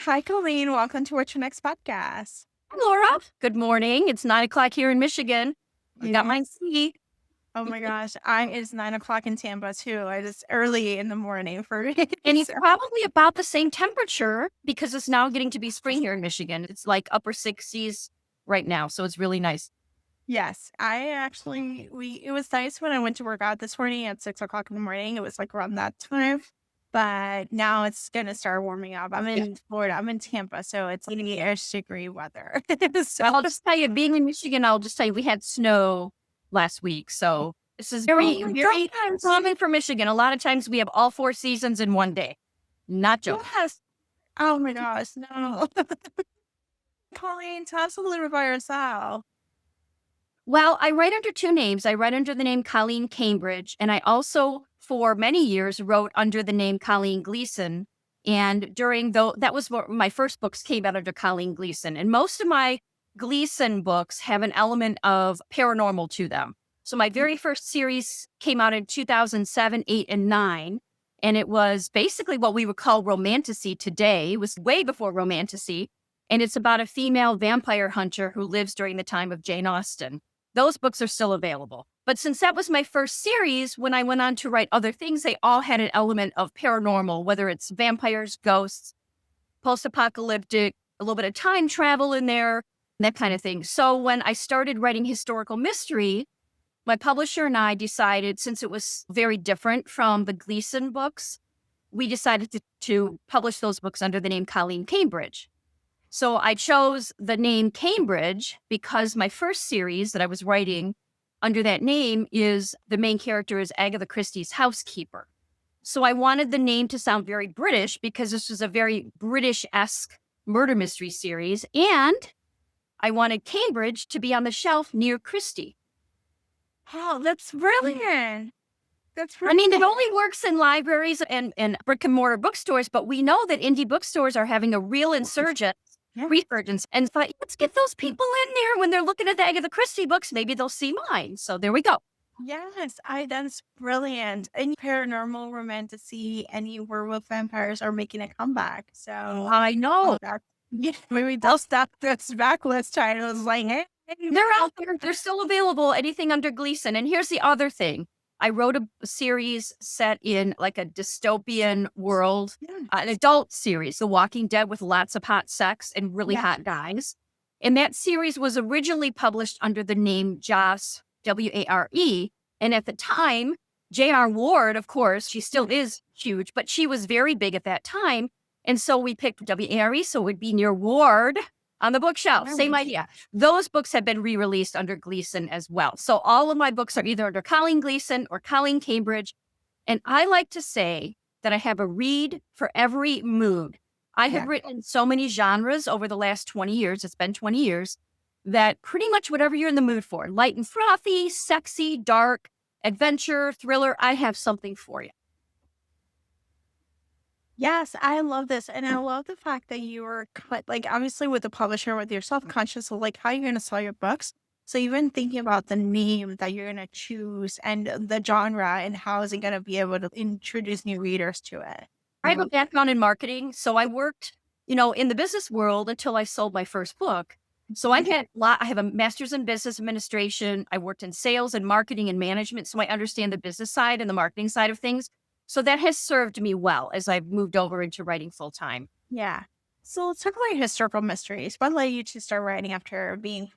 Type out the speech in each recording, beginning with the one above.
Hi, Colleen. Welcome to What's Your Next podcast. Hi, Laura. Good morning. It's 9 o'clock here in Michigan. I got my tea. Oh my gosh, it's 9 o'clock in Tampa too. It's early in the morning for me. And it's probably about the same temperature because it's now getting to be spring here in Michigan. It's like upper 60s right now, so it's really nice. Yes, it was nice when I went to work out this morning at 6 o'clock in the morning. It was like around that time, but now it's gonna start warming up. I'm in Florida. I'm in Tampa, so it's 80-ish degree weather. So I'll just tell you, being in Michigan, I'll just tell you, we had snow last week. So this is very common for Michigan. A lot of times we have all four seasons in one day. Not joking. yes. Oh my gosh, no. Colleen, tell us a little bit about yourself. Well, I write under two names. I write under the name Colleen Cambridge, and I also, for many years, wrote under the name Colleen Gleason. And that was what my first books came out under Colleen Gleason. And most of my Gleason books have an element of paranormal to them. So my very first series came out in 2007, 8, and 9. And it was basically what we would call romantasy today. It was way before romantasy. And it's about a female vampire hunter who lives during the time of Jane Austen. Those books are still available. But since that was my first series, when I went on to write other things, they all had an element of paranormal, whether it's vampires, ghosts, post-apocalyptic, a little bit of time travel in there, that kind of thing. So when I started writing historical mystery, my publisher and I decided, since it was very different from the Gleason books, we decided to publish those books under the name Colleen Cambridge. So I chose the name Cambridge because my first series that I was writing under that name is the main character is Agatha Christie's housekeeper. So I wanted the name to sound very British because this was a very British-esque murder mystery series. And I wanted Cambridge to be on the shelf near Christie. Oh, that's brilliant. I mean, it only works in libraries and brick and mortar bookstores, but we know that indie bookstores are having a real resurgence. And thought, let's get those people in there when they're looking at the Agatha Christie books. Maybe they'll see mine. So there we go. Yes, that's brilliant. Any paranormal romantasy, any werewolf vampires are making a comeback. So I know. Maybe they'll stop this backlist titles like, hey. They're out there. They're still available. Anything under Gleason. And here's the other thing. I wrote a series set in like a dystopian world, an adult series, The Walking Dead, with lots of hot sex and really hot guys. And that series was originally published under the name Joss, W-A-R-E. And at the time, J.R. Ward, of course, she still is huge, but she was very big at that time. And so we picked W-A-R-E, so it would be near Ward on the bookshelf. Same idea. Those books have been re-released under Gleason as well. So all of my books are either under Colleen Gleason or Colleen Cambridge. And I like to say that I have a read for every mood. I have written so many genres over the last 20 years. It's been 20 years that pretty much whatever you're in the mood for, light and frothy, sexy, dark, adventure, thriller, I have something for you. Yes, I love this. And I love the fact that you were like, obviously with the publisher, with your self-conscious of like how you're going to sell your books. So even thinking about the name that you're going to choose and the genre and how is it going to be able to introduce new readers to it. I have a background in marketing. So I worked, in the business world until I sold my first book. So I have a master's in business administration. I worked in sales and marketing and management. So I understand the business side and the marketing side of things. So that has served me well as I've moved over into writing full time. Yeah. So let's talk about historical mysteries. What led you to start writing after doing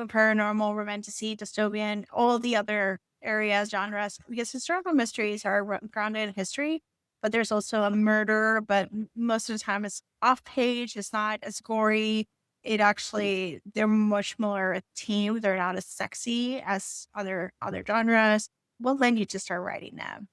paranormal, romantasy, dystopian, all the other areas, genres? Because historical mysteries are grounded in history, but there's also a murder, but most of the time it's off page. It's not as gory. They're much more tame. They're not as sexy as other genres. What led you to start writing them?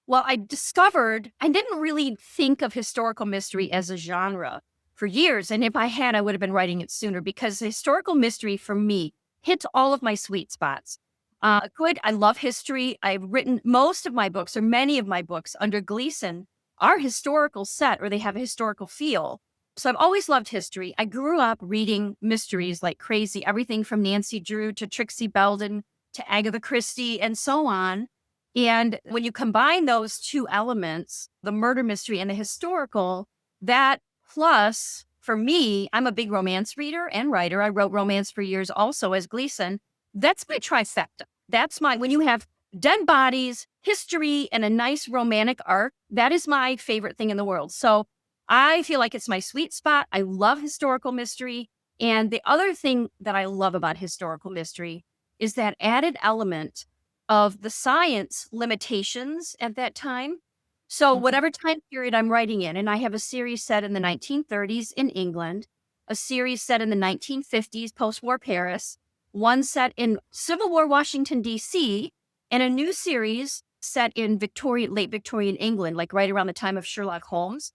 Well, I discovered I didn't really think of historical mystery as a genre for years. And if I had, I would have been writing it sooner because historical mystery for me hits all of my sweet spots. I love history. I've written most of my books or many of my books under Gleason are historical set or they have a historical feel. So I've always loved history. I grew up reading mysteries like crazy, everything from Nancy Drew to Trixie Belden to Agatha Christie and so on. And when you combine those two elements, the murder mystery and the historical, that Plus, for me, I'm a big romance reader and writer. I wrote romance for years also as Gleason. That's my trifecta. That's when you have dead bodies, history, and a nice romantic arc, that is my favorite thing in the world. So I feel like it's my sweet spot. I love historical mystery. And the other thing that I love about historical mystery is that added element of the science limitations at that time. So whatever time period I'm writing in, and I have a series set in the 1930s in England, a series set in the 1950s post-war Paris, one set in Civil War Washington, D.C., and a new series set in late Victorian England, like right around the time of Sherlock Holmes.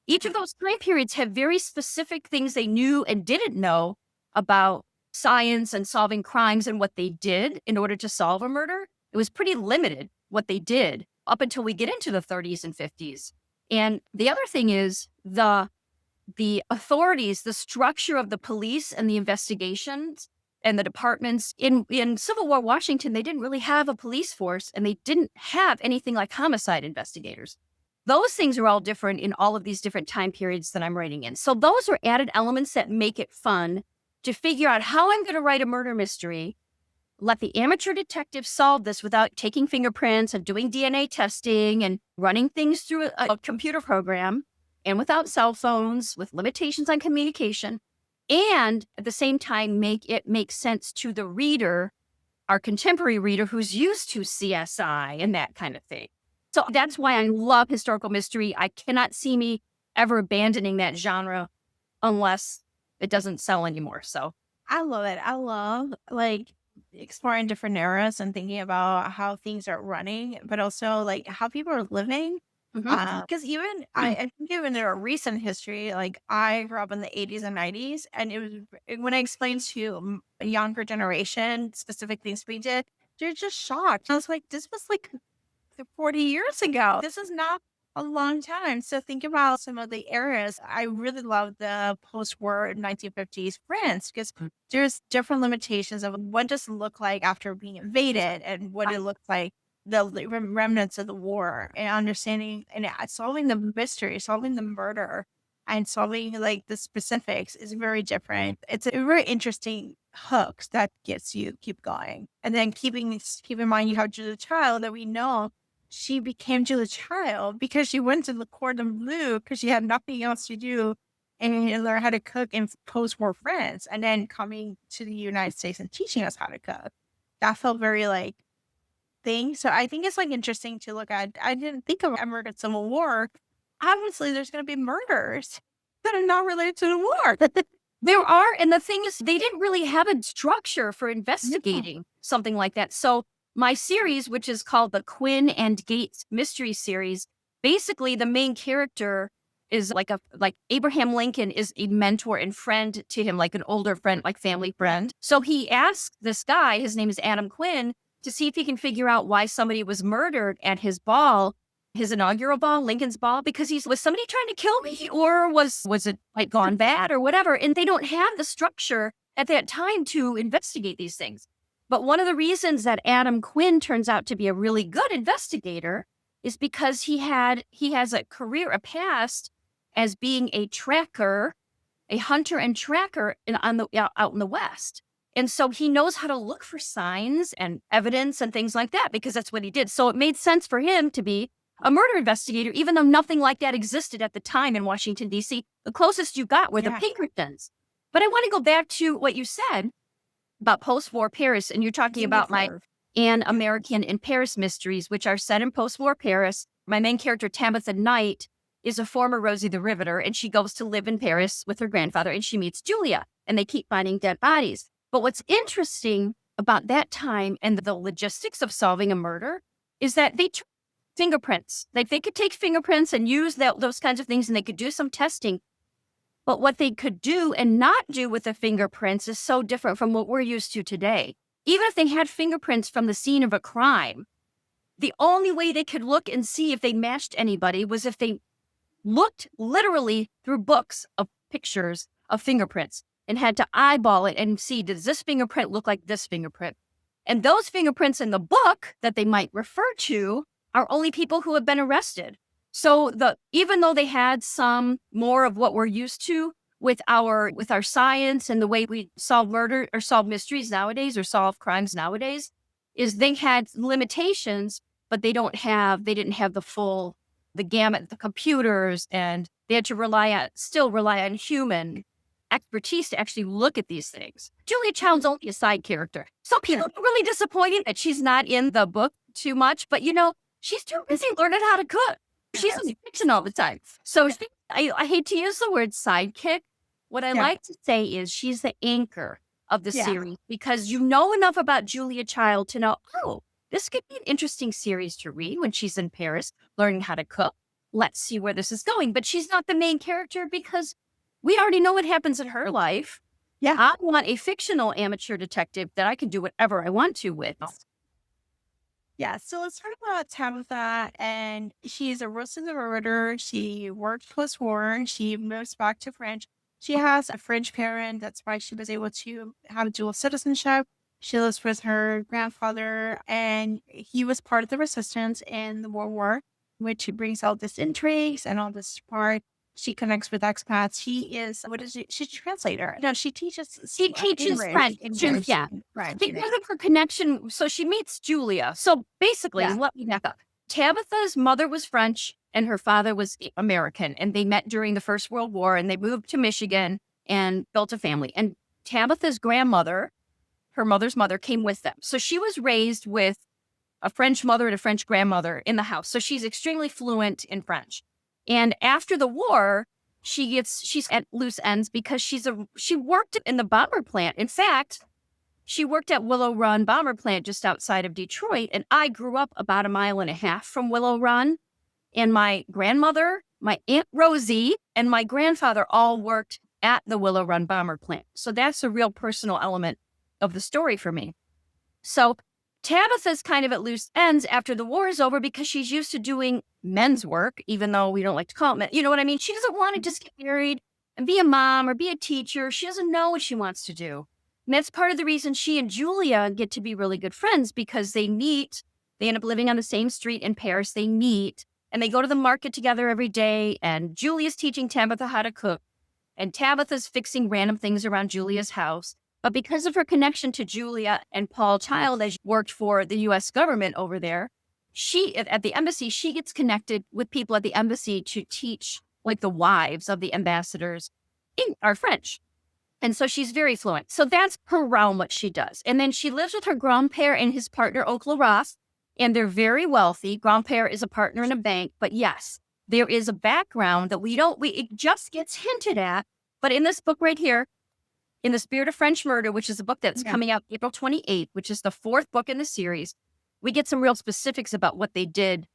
Each of those time periods have very specific things they knew and didn't know about science and solving crimes and what they did in order to solve a murder. It was pretty limited what they did up until we get into the 30s and 50s. And the other thing is the authorities, the structure of the police and the investigations and the departments in Civil War Washington, they didn't really have a police force, and they didn't have anything like homicide investigators. Those things are all different in all of these different time periods that I'm writing in. So those are added elements that make it fun to figure out how I'm going to write a murder mystery, let the amateur detective solve this without taking fingerprints and doing DNA testing and running things through a computer program, and without cell phones, with limitations on communication, and at the same time make it make sense to the reader, our contemporary reader who's used to CSI and that kind of thing. So that's why I love historical mystery. I cannot see me ever abandoning that genre unless it doesn't sell anymore. So I love it. I love like exploring different eras and thinking about how things are running, but also like how people are living. Because even I think even in a recent history, like I grew up in the 80s and 90s, and it was when I explained to a younger generation specific things we did, they're just shocked. I was like, this was like 40 years ago. This is not a long time. So think about some of the eras. I really love the post-war 1950s France because there's different limitations of what does it look like after being invaded and what it looks like the remnants of the war, and understanding and solving the mystery, solving the murder, and solving like the specifics is very different. It's a very interesting hooks that gets you keep going. And then keep in mind you have Julia Child, that we know she became Julia Child because she went to the Cordon Bleu because she had nothing else to do and learn how to cook in post-war France, and then coming to the United States and teaching us how to cook. That felt very like thing. So I think it's like interesting to look at. I didn't think of American Civil War. Obviously, there's going to be murders that are not related to the war. there are, and the thing is, they didn't really have a structure for investigating something like that. So my series, which is called the Quinn Gates Mystery Series, basically the main character is like Abraham Lincoln is a mentor and friend to him, like an older friend, like family friend. So he asked this guy, his name is Adam Quinn, to see if he can figure out why somebody was murdered at his ball, his inaugural ball, Lincoln's ball, because was somebody trying to kill me, or was it like gone bad or whatever? And they don't have the structure at that time to investigate these things. But one of the reasons that Adam Quinn turns out to be a really good investigator is because he has a past as being a tracker, a hunter and tracker out in the West. And so he knows how to look for signs and evidence and things like that, because that's what he did. So it made sense for him to be a murder investigator, even though nothing like that existed at the time in Washington, D.C. The closest you got were the Pinkertons. But I want to go back to what you said about post-war Paris, and you're talking about my An American in Paris mysteries, which are set in post-war Paris. My main character, Tabitha Knight, is a former Rosie the Riveter, and she goes to live in Paris with her grandfather, and she meets Julia, and they keep finding dead bodies. But what's interesting about that time and the logistics of solving a murder is that they took fingerprints. They could take fingerprints and use those kinds of things, and they could do some testing. But what they could do and not do with the fingerprints is so different from what we're used to today. Even if they had fingerprints from the scene of a crime, the only way they could look and see if they matched anybody was if they looked literally through books of pictures of fingerprints and had to eyeball it and see, does this fingerprint look like this fingerprint? And those fingerprints in the book that they might refer to are only people who have been arrested. So even though they had some more of what we're used to with our science and the way we solve murder or solve mysteries nowadays or solve crimes nowadays, is they had limitations, but they didn't have the gamut, the computers, and they had to still rely on human expertise to actually look at these things. Julia Child's only a side character. So people are really disappointed that she's not in the book too much, but she's too busy learning how to cook. She's in the kitchen all the time. So I hate to use the word sidekick. What I like to say is she's the anchor of the series, because you know enough about Julia Child to know, oh, this could be an interesting series to read when she's in Paris learning how to cook. Let's see where this is going. But she's not the main character because we already know what happens in her life. Yeah. I want a fictional amateur detective that I can do whatever I want to with. Yeah, so let's talk about Tabitha. And she's a Rosie the Riveter. She worked post-war. She moves back to France. She has a French parent. That's why she was able to have dual citizenship. She lives with her grandfather, and he was part of the resistance in the World War, which brings all this intrigues and all this part. She connects with expats. She is, she's a translator. No, she teaches French. Yeah. Right. Because of her connection, so she meets Julia. So basically, let me back up. Tabitha's mother was French and her father was American, and they met during the First World War, and they moved to Michigan and built a family. And Tabitha's grandmother, her mother's mother, came with them. So she was raised with a French mother and a French grandmother in the house. So she's extremely fluent in French. And after the war, she's at loose ends because she worked in the bomber plant. In fact, she worked at Willow Run Bomber Plant just outside of Detroit. And I grew up about 1.5 miles from Willow Run. And my grandmother, my Aunt Rosie, and my grandfather all worked at the Willow Run Bomber Plant. So that's a real personal element of the story for me. So Tabitha's kind of at loose ends after the war is over because she's used to doing men's work, even though we don't like to call it men. You know what I mean? She doesn't want to just get married and be a mom or be a teacher. She doesn't know what she wants to do. And that's part of the reason she and Julia get to be really good friends, because they end up living on the same street in Paris. They meet and they go to the market together every day. And Julia's teaching Tabitha how to cook. And Tabitha's fixing random things around Julia's house. But because of her connection to Julia and Paul Child, as she worked for the U.S. government over there, at the embassy, she gets connected with people at the embassy to teach, like, the wives of the ambassadors are French. And so she's very fluent. So that's her realm, what she does. And then she lives with her grandpère and his partner, Oncle Ross, and they're very wealthy. Grandpère is a partner in a bank. But yes, there is a background that it just gets hinted at. But in this book right here, In the Spirit of French Murder, which is a book that's coming out April 28th, which is the 4th book in the series, we get some real specifics about what they did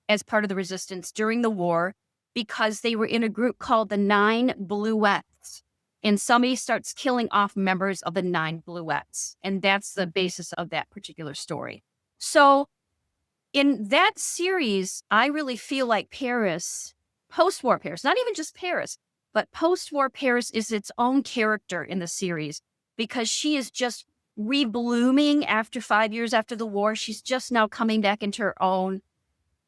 as part of the resistance during the war, because they were in a group called the Nine Bluets. And somebody starts killing off members of the Nine Bluets. And that's the basis of that particular story. So in that series, I really feel like Paris, post-war Paris, not even just Paris, but post-war Paris is its own character in the series, because she is just reblooming after 5 years after the war. She's just now coming back into her own.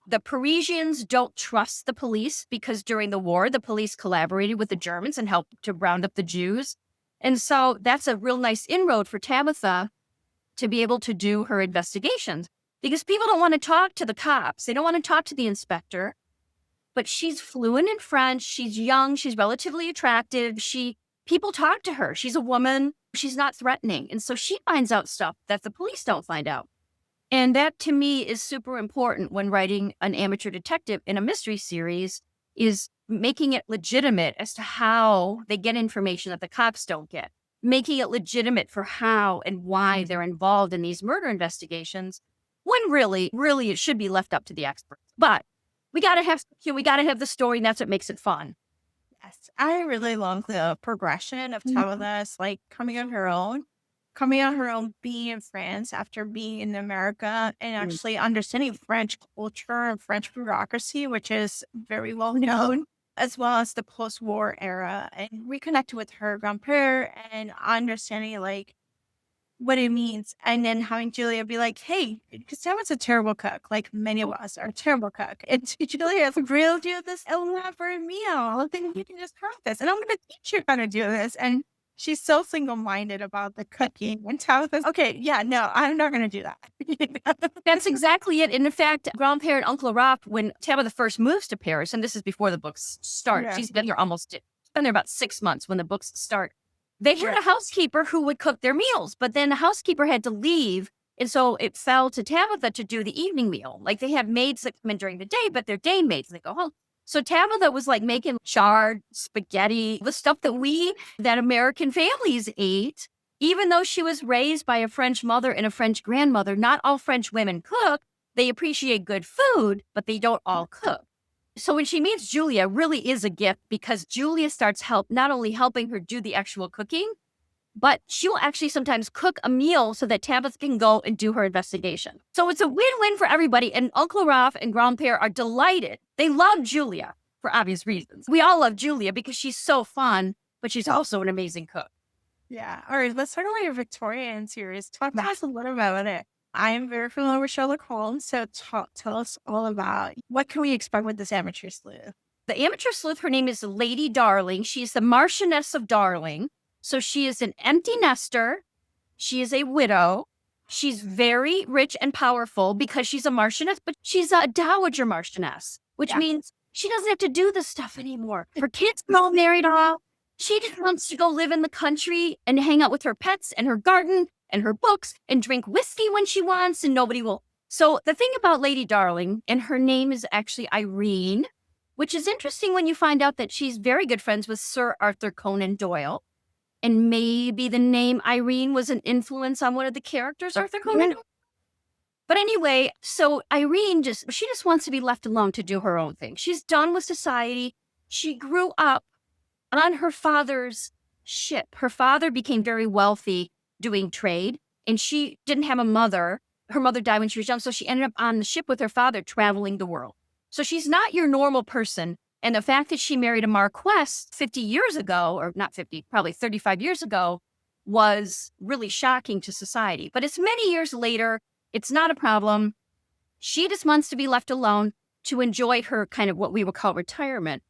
The Parisians don't trust the police because during the war, the police collaborated with the Germans and helped to round up the Jews. And so that's a real nice inroad for Tabitha to be able to do her investigations, because people don't want to talk to the cops. They don't want to talk to the inspector. But she's fluent in French. She's young. She's relatively attractive. People talk to her. She's a woman. She's not threatening. And so she finds out stuff that the police don't find out. And that, to me, is super important when writing an amateur detective in a mystery series, is making it legitimate as to how they get information that the cops don't get, making it legitimate for how and why they're involved in these murder investigations, when really it should be left up to the experts. But we got to have the story, and that's what makes it fun. Yes, I really love the progression of Tabitha's, like, coming on her own, being in France after being in America, and actually understanding French culture and French bureaucracy, which is very well known, as well as the post-war era, and reconnecting with her grandpère and understanding, like, what it means. And then having Julia be like, hey, because Tabitha's a terrible cook, like many of us are a terrible cook. And Julia grilled you this elaborate meal. Then you can just cook this. And I'm going to teach you how to do this. And she's so single-minded about the cooking. And Tabitha's, okay, yeah, no, I'm not going to do that. That's exactly it. And in fact, grandparent Uncle Robb, when Tabitha first moves to Paris, and this is before the books start, Yeah. she's been there about 6 months when the books start. They had a housekeeper who would cook their meals, but then the housekeeper had to leave. And so it fell to Tabitha to do the evening meal. Like they have maids that come in during the day, but they're day maids. They go home. So Tabitha was like making chard, spaghetti, the stuff that American families ate. Even though she was raised by a French mother and a French grandmother, not all French women cook. They appreciate good food, but they don't all cook. So when she meets Julia, it really is a gift because Julia starts not only helping her do the actual cooking, but she'll actually sometimes cook a meal so that Tabitha can go and do her investigation. So it's a win-win for everybody. And Uncle Robb and Grandpère are delighted. They love Julia for obvious reasons. We all love Julia because she's so fun, but she's also an amazing cook. Yeah. All right. Let's talk about your Victorian series. Talk to us a little about it. I am very familiar with Sherlock Holmes, so tell us all about what can we expect with this amateur sleuth? The amateur sleuth, her name is Lady Darling. She's the Marchioness of Darling. So she is an empty nester. She is a widow. She's very rich and powerful because she's a Marchioness, but she's a Dowager Marchioness, which means she doesn't have to do this stuff anymore. Her kids are all married off. She just wants to go live in the country and hang out with her pets and her garden and her books and drink whiskey when she wants and nobody will. So the thing about Lady Darling, and her name is actually Irene, which is interesting when you find out that she's very good friends with Sir Arthur Conan Doyle. And maybe the name Irene was an influence on one of the characters, Arthur Conan Doyle. But anyway, so Irene she just wants to be left alone to do her own thing. She's done with society. She grew up on her father's ship. Her father became very wealthy doing trade, and she didn't have a mother. Her mother died when she was young, so she ended up on the ship with her father traveling the world. So she's not your normal person. And the fact that she married a marquess 50 years ago, or not 50, probably 35 years ago, was really shocking to society. But it's many years later. It's not a problem. She just wants to be left alone to enjoy her kind of what we would call retirement.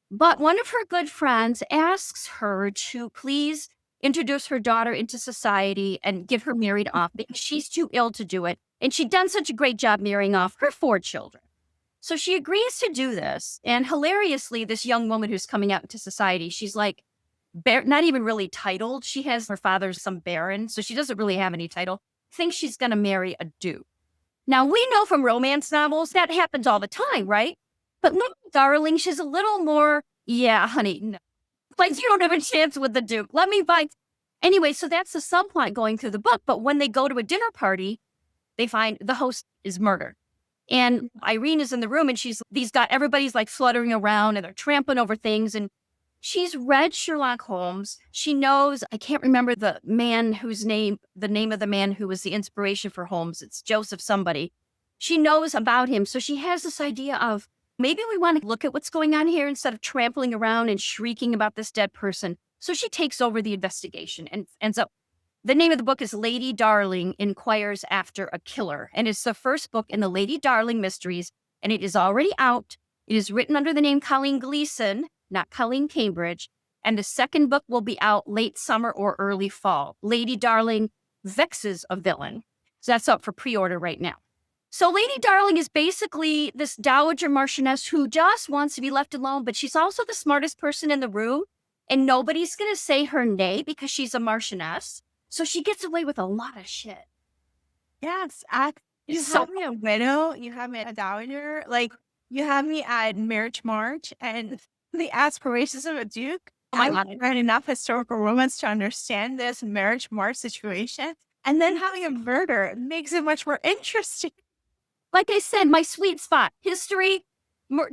But one of her good friends asks her to please introduce her daughter into society and get her married off because she's too ill to do it. And she'd done such a great job marrying off her 4 children. So she agrees to do this. And hilariously, this young woman who's coming out into society, she's like, not even really titled. She has her father's some baron, so she doesn't really have any title. Thinks she's going to marry a duke. Now, we know from romance novels that happens all the time, right? But Lady Darling, she's a little more, yeah, honey, no. Like, you don't have a chance with the duke. Let me find. Anyway, so that's the subplot going through the book. But when they go to a dinner party, they find the host is murdered. And Irene is in the room, and everybody's like fluttering around, and they're trampling over things. And she's read Sherlock Holmes. She knows, I can't remember the name of the man who was the inspiration for Holmes. It's Joseph somebody. She knows about him. So she has this idea of, maybe we want to look at what's going on here instead of trampling around and shrieking about this dead person. So she takes over the investigation and ends up, the name of the book is Lady Darling Inquires After a Killer. And it's the first book in the Lady Darling Mysteries. And it is already out. It is written under the name Colleen Gleason, not Colleen Cambridge. And the second book will be out late summer or early fall. Lady Darling Vexes a Villain. So that's up for pre-order right now. So Lady Darling is basically this Dowager Marchioness who just wants to be left alone, but she's also the smartest person in the room, and nobody's going to say her nay because she's a Marchioness. So she gets away with a lot of shit. Yes. You have me a widow, you have me a dowager, like you have me at Marriage March and the aspirations of a duke. I've read enough historical romance to understand this Marriage March situation. And then having a murder makes it much more interesting. Like I said, my sweet spot, history,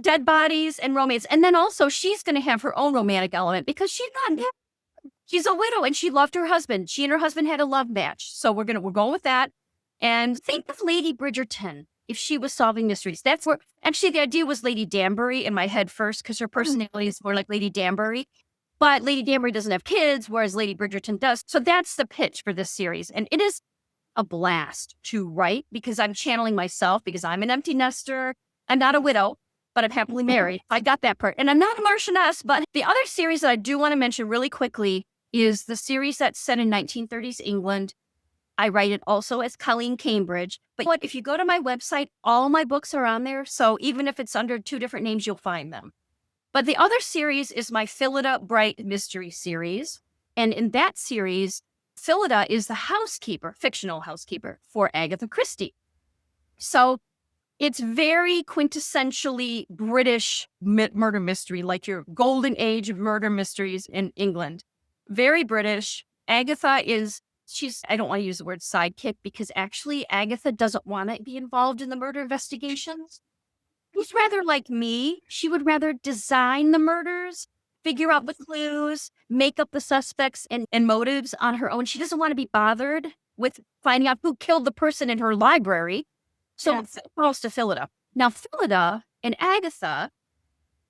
dead bodies, and romance. And then also she's going to have her own romantic element because she's a widow and she loved her husband. She and her husband had a love match. So we're going with that. And think of Lady Bridgerton if she was solving mysteries. That's where, actually the idea was Lady Danbury in my head first because her personality is more like Lady Danbury. But Lady Danbury doesn't have kids, whereas Lady Bridgerton does. So that's the pitch for this series. And it is a blast to write because I'm channeling myself because I'm an empty nester. I'm not a widow, but I'm happily married. I got that part. And I'm not a Marchioness. But the other series that I do want to mention really quickly is the series that's set in 1930s England. I write it also as Colleen Cambridge. But if you go to my website, all my books are on there. So even if it's under 2 different names, you'll find them. But the other series is my Phyllida Bright Mystery Series. And in that series, Phyllida is the housekeeper, fictional housekeeper for Agatha Christie. So it's very quintessentially British murder mystery, like your golden age of murder mysteries in England. Very British. Agatha I don't want to use the word sidekick because actually Agatha doesn't want to be involved in the murder investigations. She's rather like me. She would rather design the murders, figure out the clues, make up the suspects and motives on her own. She doesn't want to be bothered with finding out who killed the person in her library. So it falls to Phyllida. Now, Phyllida and Agatha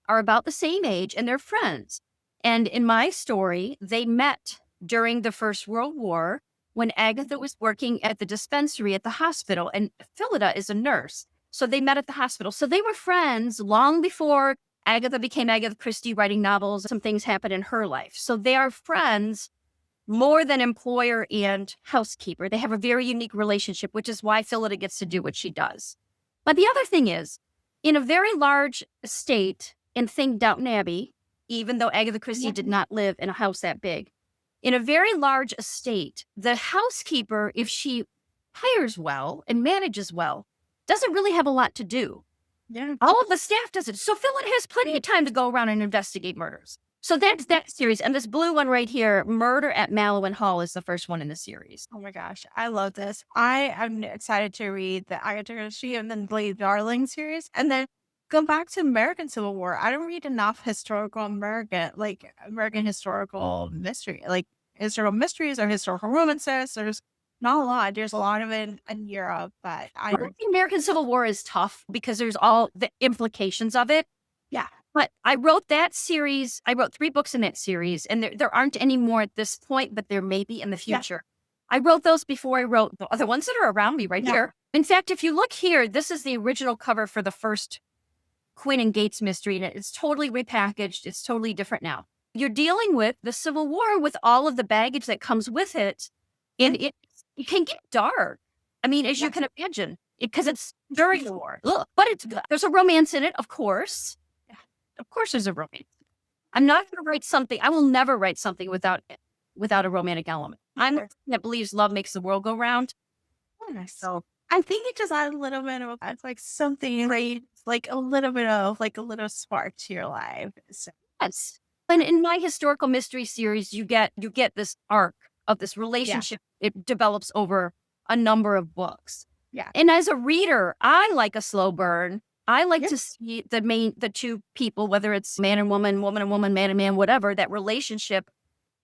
are about the same age and they're friends. And in my story, they met during the First World War when Agatha was working at the dispensary at the hospital and Phyllida is a nurse. So they met at the hospital. So they were friends long before Agatha became Agatha Christie writing novels. Some things happened in her life. So they are friends more than employer and housekeeper. They have a very unique relationship, which is why Phyllida gets to do what she does. But the other thing is, in a very large estate, and think Downton Abbey, even though Agatha Christie did not live in a house that big, in a very large estate, the housekeeper, if she hires well and manages well, doesn't really have a lot to do. Yeah. All of the staff does it. So Phyllida has plenty of time to go around and investigate murders. So that's that series. And this blue one right here, Murder at Mallowan Hall, is the first one in the series. Oh my gosh, I love this. I am excited to read the Agatha Christie and then Blade Darling series. And then go back to American Civil War. I don't read enough historical American historical mystery, like historical mysteries or historical romances. There's not a lot. There's a lot of it in Europe, but The American Civil War is tough because there's all the implications of it. Yeah. But I wrote that series. I wrote 3 books in that series, and there aren't any more at this point, but there may be in the future. I wrote those before I wrote the ones that are around me right here. In fact, if you look here, this is the original cover for the first Quinn Gates mystery, and it's totally repackaged. It's totally different now. You're dealing with the Civil War with all of the baggage that comes with it, and it can get dark. I mean, as you can imagine, because it's during the war. But there's a romance in it, of course. Of course there's a romance. I'm not going to write something. I will never write something without a romantic element. I'm the person that believes love makes the world go round. So I think it just adds a little bit of like something like a little bit of like a little spark to your life. So. Yes. And in my historical mystery series, you get this arc of this relationship. It develops over a number of books. Yeah. And as a reader, I like a slow burn. I like to see the 2 people, whether it's man and woman, woman and woman, man and man, whatever, that relationship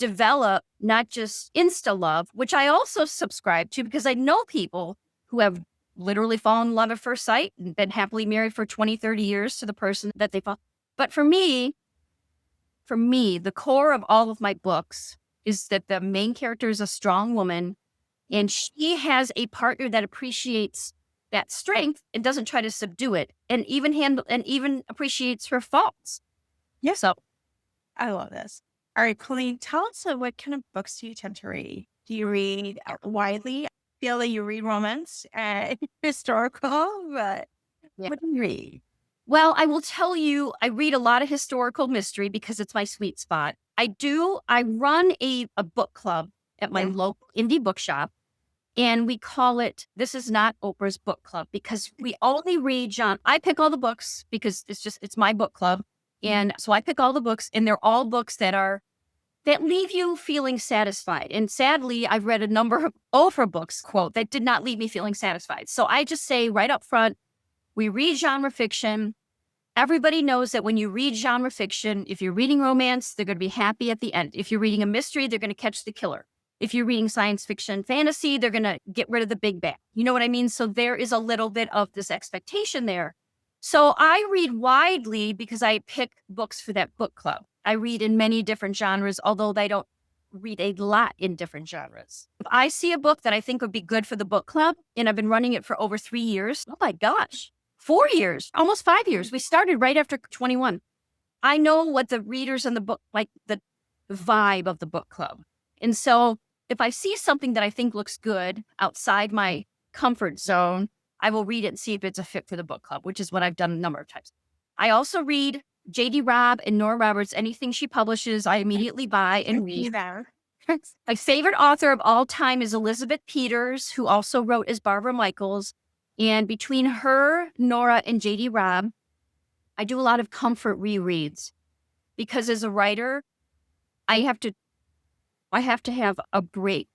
develop, not just insta love, which I also subscribe to because I know people who have literally fallen in love at first sight and been happily married for 20, 30 years to the person that they fall. But for me, the core of all of my books is that the main character is a strong woman and she has a partner that appreciates that strength and doesn't try to subdue it and even appreciates her faults. Yeah. So I love this. All right, Colleen, tell us what kind of books do you tend to read? Do you read widely? I feel that you read romance and historical, but what do you read? Well, I will tell you, I read a lot of historical mystery because it's my sweet spot. I run a book club at my local indie bookshop. And we call it, this is not Oprah's book club because we only read I pick all the books because it's my book club. And so I pick all the books and they're all books that leave you feeling satisfied. And sadly, I've read a number of Oprah books, quote, that did not leave me feeling satisfied. So I just say right up front, we read genre fiction. Everybody knows that when you read genre fiction, if you're reading romance, they're going to be happy at the end. If you're reading a mystery, they're going to catch the killer. If you're reading science fiction, fantasy, they're going to get rid of the big bad. You know what I mean? So there is a little bit of this expectation there. So I read widely because I pick books for that book club. I read in many different genres, although I don't read a lot in different genres. If I see a book that I think would be good for the book club, and I've been running it for over 3 years, oh my gosh, 4 years, almost 5 years. We started right after 21. I know what the readers in the book, like the vibe of the book club. And so if I see something that I think looks good outside my comfort zone, I will read it and see if it's a fit for the book club, which is what I've done a number of times. I also read J.D. Robb and Nora Roberts. Anything she publishes, I immediately buy and read. My favorite author of all time is Elizabeth Peters, who also wrote as Barbara Michaels. And between her, Nora, and J.D. Robb, I do a lot of comfort rereads because as a writer, I have to have a break.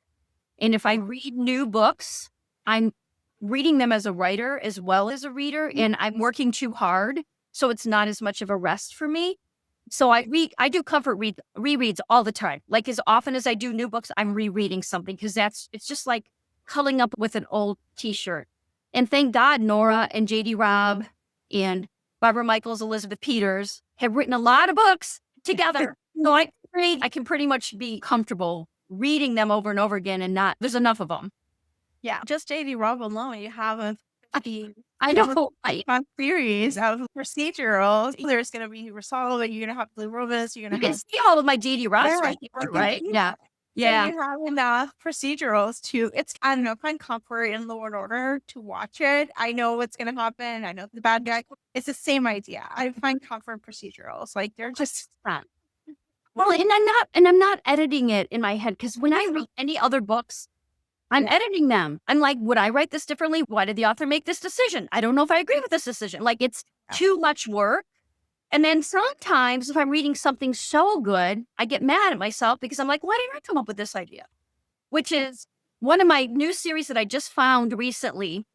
And if I read new books, I'm reading them as a writer as well as a reader, and I'm working too hard, so it's not as much of a rest for me. So I do comfort rereads all the time. Like as often as I do new books, I'm rereading something because it's just like cuddling up with an old T-shirt. And thank God Nora and J.D. Robb and Barbara Michaels, Elizabeth Peters have written a lot of books together. So I can pretty much be comfortable reading them over and over again and there's enough of them. Yeah, just J.D. Robb alone, you have I know. fun series of procedurals. There's going to be Resolve, you're going to have Blue Rubis, you're You going to can have see all of my J.D. Robb Yeah, right here, right? Yeah. Yeah. So you have enough procedurals to, I don't know, find comfort in Law and Order to watch it. I know what's going to happen. I know the bad guy. It's the same idea. I find comfort in procedurals. Like they're just fun. Well, and I'm not editing it in my head because when I read any other books, I'm editing them. I'm like, would I write this differently? Why did the author make this decision? I don't know if I agree with this decision. Like it's too much work. And then sometimes if I'm reading something so good, I get mad at myself because I'm like, why didn't I come up with this idea? Which is one of my new series that I just found recently.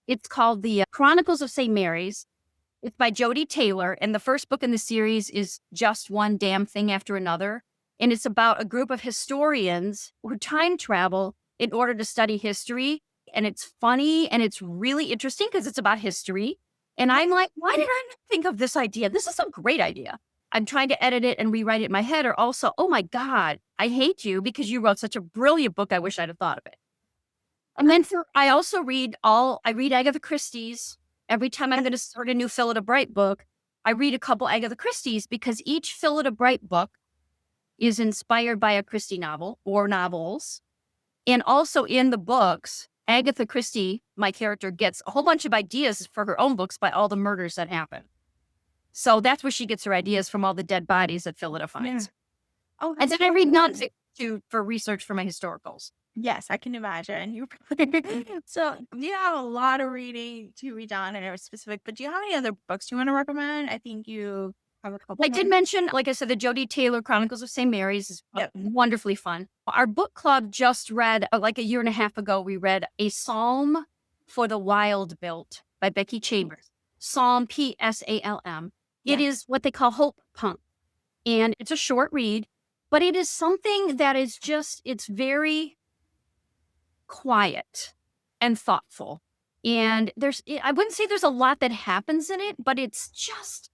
It's called the Chronicles of St. Mary's. It's by Jodi Taylor. And the first book in the series is Just One Damn Thing After Another. And it's about a group of historians who time travel in order to study history. And it's funny and it's really interesting because it's about history. And I'm like, why did I not think of this idea? This is a great idea. I'm trying to edit it and rewrite it in my head, or also, oh my God, I hate you because you wrote such a brilliant book. I wish I'd have thought of it. And then I also read Agatha Christie's. Every time I'm going to start a new Phyllida Bright book, I read a couple Agatha Christie's because each Phyllida Bright book is inspired by a Christie novel or novels. And also in the books, Agatha Christie, my character, gets a whole bunch of ideas for her own books by all the murders that happen. So that's where she gets her ideas from, all the dead bodies that Phyllida finds. Yeah. Oh, and then I read nonfiction for research for my historicals. Yes, I can imagine. So you have a lot of reading to read on and are specific, but do you have any other books you want to recommend? I think you have a couple. I did mention, like I said, the Jodi Taylor Chronicles of St. Mary's is wonderfully fun. Our book club just read, like a year and a half ago, we read A Psalm for the Wild Built by Becky Chambers. Psalm, Psalm. It is what they call hope punk. And it's a short read, but it is something that is it's very quiet and thoughtful. And I wouldn't say there's a lot that happens in it, but it's just,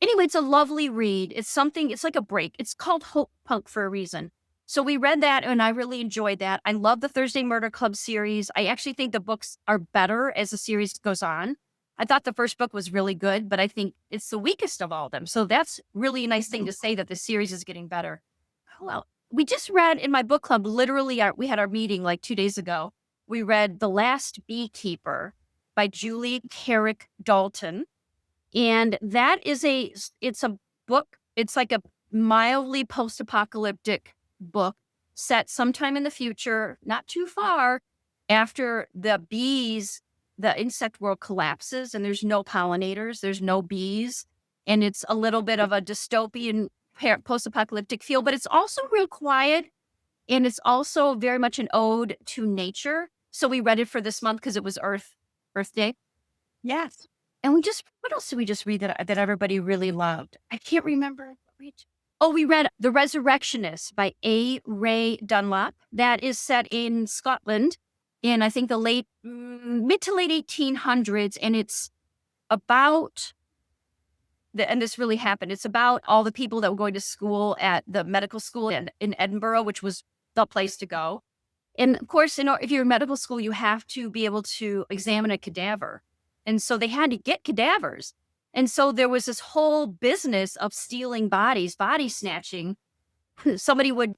anyway, it's a lovely read. It's like a break. It's called Hope Punk for a reason. So we read that and I really enjoyed that. I love the Thursday Murder Club series. I actually think the books are better as the series goes on. I thought the first book was really good, but I think it's the weakest of all of them. So that's really a nice thing to say, that the series is getting better. Well, we just read in my book club, literally, we had our meeting like 2 days ago. We read The Last Beekeeper by Julie Carrick Dalton. And that is it's a book. It's like a mildly post-apocalyptic book set sometime in the future, not too far after the insect world collapses and there's no pollinators, there's no bees. And it's a little bit of a dystopian post-apocalyptic feel, but it's also real quiet. And it's also very much an ode to nature. So we read it for this month because it was Earth Day. Yes. And what else did we just read that everybody really loved? I can't remember. We read The Resurrectionist by A. Ray Dunlop. That is set in Scotland in, I think, the mid to late 1800s. And it's about And this really happened. It's about all the people that were going to school at the medical school in Edinburgh, which was the place to go. And of course, if you're in medical school, you have to be able to examine a cadaver. And so they had to get cadavers. And so there was this whole business of stealing bodies, body snatching. Somebody would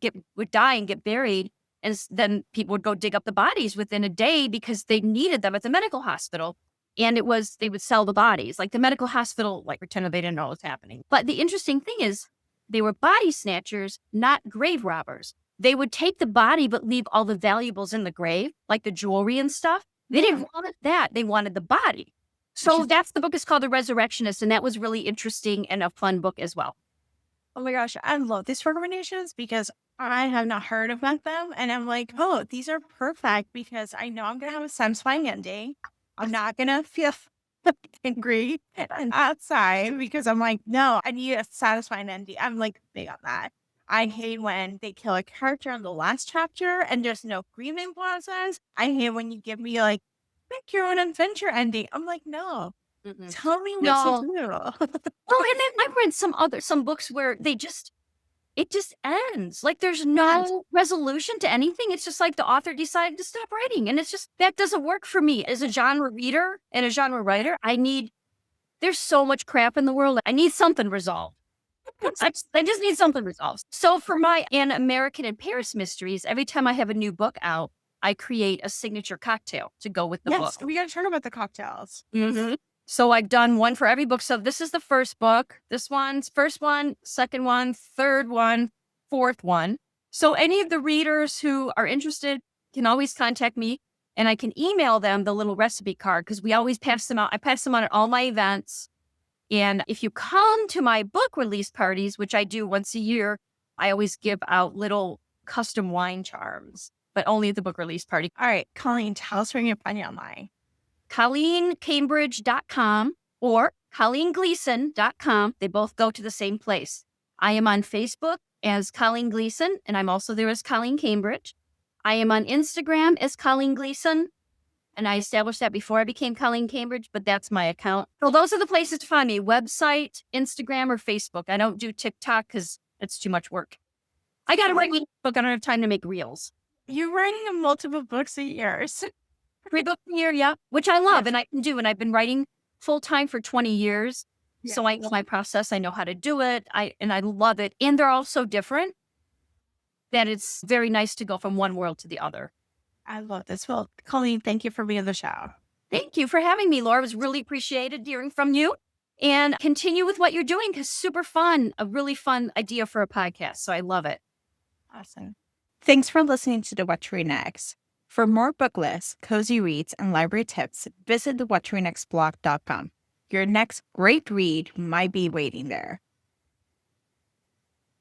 die and get buried. And then people would go dig up the bodies within a day because they needed them at the medical hospital. And they would sell the bodies. Like the medical hospital, like pretended they didn't know what was happening. But the interesting thing is they were body snatchers, not grave robbers. They would take the body, but leave all the valuables in the grave, like the jewelry and stuff. They didn't want that. They wanted the body. So that's the book is called The Resurrectionist. And that was really interesting and a fun book as well. Oh my gosh, I love these recommendations because I have not heard about them. And I'm like, oh, these are perfect because I know I'm going to have a satisfying ending. I'm not going to feel angry and outside because I'm like, no, I need a satisfying ending. I'm like big on that. I hate when they kill a character in the last chapter and there's no grieving process. I hate when you give me like, pick your own adventure ending. I'm like, no, tell me what to do. Well, and then I've read some books where it just ends. Like there's no resolution to anything. It's just like the author decided to stop writing. And it's just, that doesn't work for me as a genre reader and a genre writer. There's so much crap in the world. I need something resolved. I just need something resolved. So for my An American in Paris mysteries, every time I have a new book out, I create a signature cocktail to go with the book. Yes, we got to talk about the cocktails. Mm-hmm. So I've done one for every book. So this is the first book. This one's first one, second one, third one, fourth one. So any of the readers who are interested can always contact me and I can email them the little recipe card because we always pass them out. I pass them out at all my events. And if you come to my book release parties, which I do once a year, I always give out little custom wine charms, but only at the book release party. All right, Colleen, tell us where you can find you online. ColleenCambridge.com or ColleenGleason.com. They both go to the same place. I am on Facebook as Colleen Gleason, and I'm also there as Colleen Cambridge. I am on Instagram as Colleen Gleason, and I established that before I became Colleen Cambridge, but that's my account. So those are the places to find me, website, Instagram, or Facebook. I don't do TikTok because it's too much work. I got to write my book. I don't have time to make reels. You're writing multiple books a year. 3 books a year, yeah, which I love and I can do. And I've been writing full-time for 20 years. Yes. So I know my process. I know how to do it. I love it. And they're all so different that it's very nice to go from one world to the other. I love this. Well, Colleen, thank you for being on the show. Thank you for having me, Laura. It was really appreciated hearing from you. And continue with what you're doing because super fun, a really fun idea for a podcast. So I love it. Awesome. Thanks for listening to the What to Read Next. For more book lists, cozy reads, and library tips, visit the whattoreadnextblog.com. Your next great read might be waiting there.